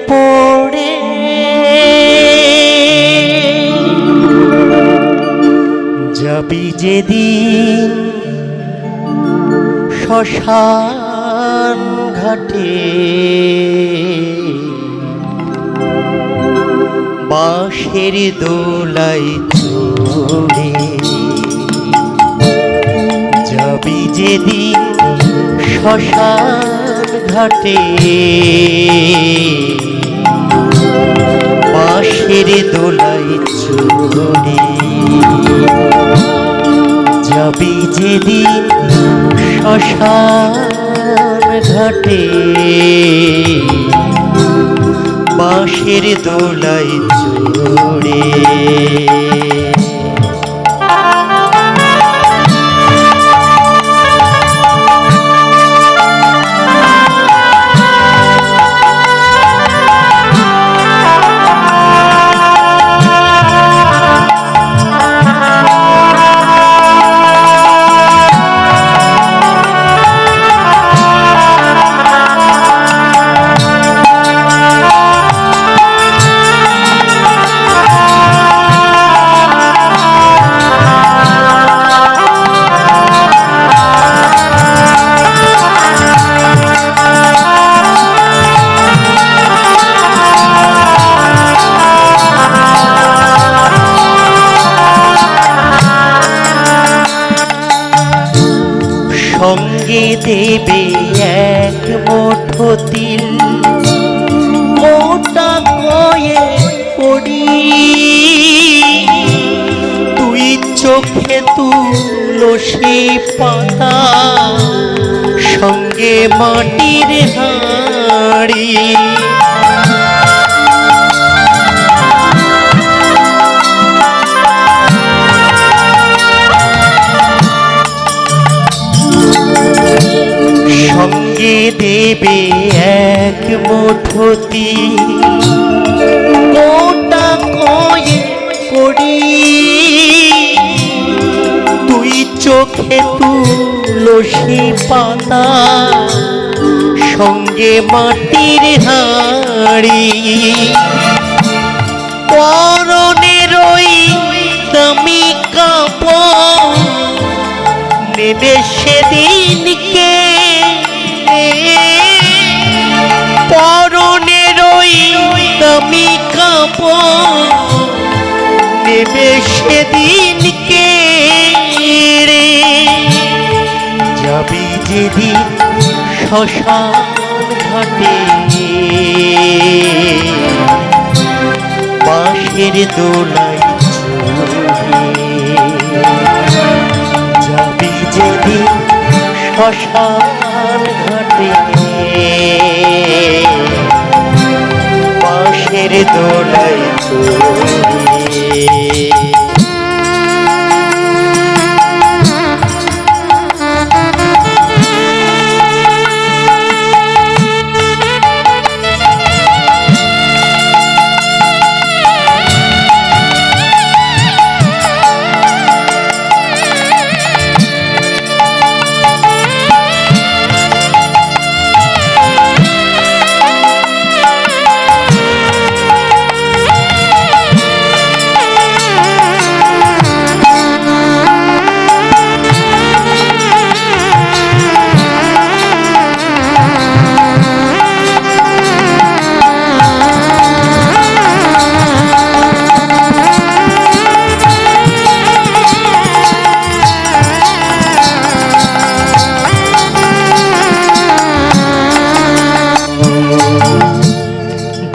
পড়ে যাবি যেদিন শ্মশান ঘাটে, বাঁশের দোলাই চড়ে যাবি যেদিন শ্মশান ঘাটে, বাঁশের দোলাই চড়ে যাবি যেদিন শ্মশান ঘাটে, বাঁশের দোলাই চড়ে। সঙ্গে দেবে এক মুঠো তিল, মোটা কয়ে পড়ি তুই চোখে তুলসী পাতা, সঙ্গে মাটির হাঁড়ি। সঙ্গে দেবে এক মুঠো তিল, মোটা কয়ে পড়ি তুই চোখে তুলসী পাতা, সঙ্গে মাটির হাঁড়ি। পরনের ওই দামি কাপড় নেবে সেদিনকে, পরনের ওই দামি কাপড় নেবে সেদিনকে রে, যাবি যেদিন শ্মশান ঘাটে, বাঁশের দোলাই চড়ে যাবি যেদিন শ্মশান ঘাটে, বাঁশের দোলাই চড়ে।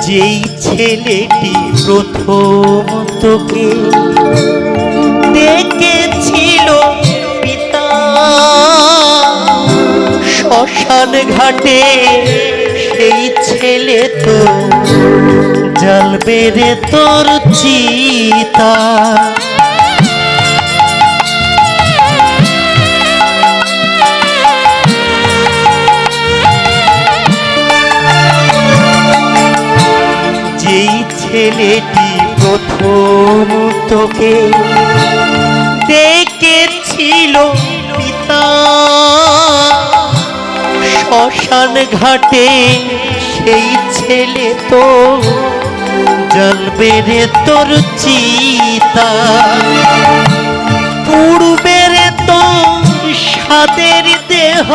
যেই ছেলেটি প্রথম তোকে দেখেছিল পিতা শ্মশান ঘাটে, সেই ছেলে তো জ্বালবে রে তোর চিতা। ছেলেটি প্রথম তোকে দেখেছিল পিতা শ্মশান ঘাটে, সেই ছেলে তো জ্বলবে রে তোর চিতা। পূর্বের তোর সাদের দেহ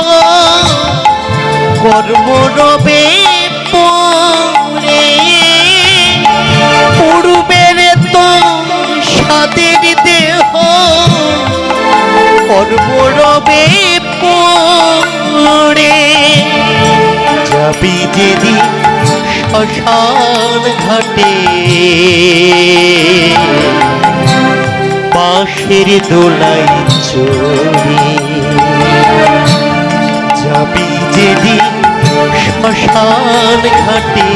কর্ম রবে পরে। পূর্বের তোর সাদের দেহ কর্ম রবে পরে। যাবি যেদিন শ্মশান ঘাটে বাঁশের দোলাই চড়ে। যাবি যেদিন শ্মশান ঘাটে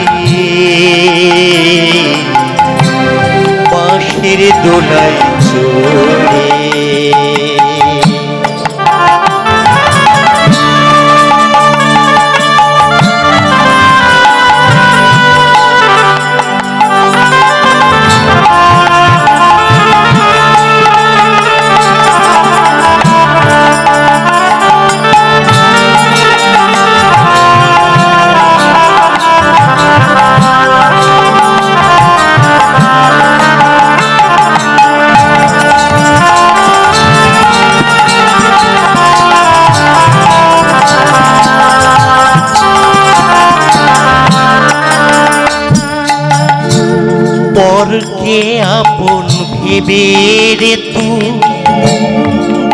বাঁশের দোলাই চড়ে। পরকে আপন ভেবে রে তুই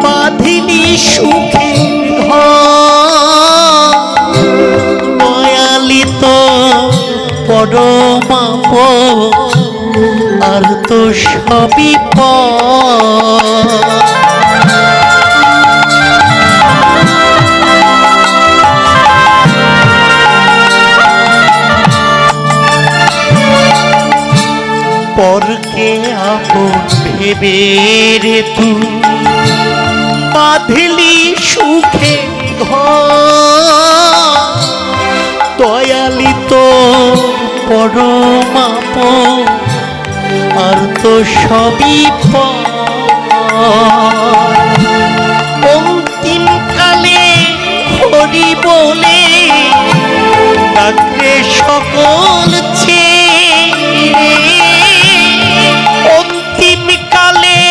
বাঁধিলি সুখে ঘর। দয়ালি তো পরমাপ আর তো সবই পর। পরকে আপন ভেবে রে তুই বাঁধলি সুখে ঘর। দয়ালি তো পরমাপ আর তো সবই পর। অন্তিম কালে হরি বলে ডাকরে সকল ছেড়ে। অন্তিম কালে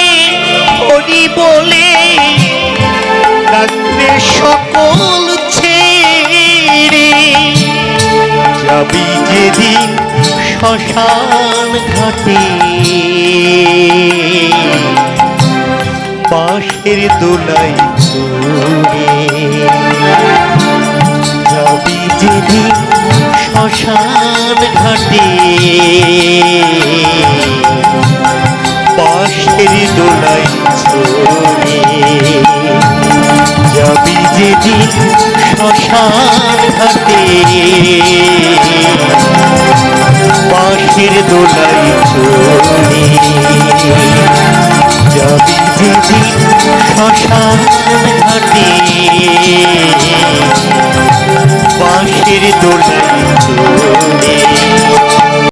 হরি বলে ডাকরে সকল ছেড়ে। যাবি যেদিন শ্মশান ঘাটে বাঁশের দোলাই চড়ে। যাবি যেদিন শ্মশান ঘাটে বাঁশের দোলাই চড়ে। যাবি যেদিন শ্মশান ঘাটে বাঁশের দোলাই চড়ে। যাবি যেদিন শ্মশান ঘাটে বাঁশের দোলাই চড়ে।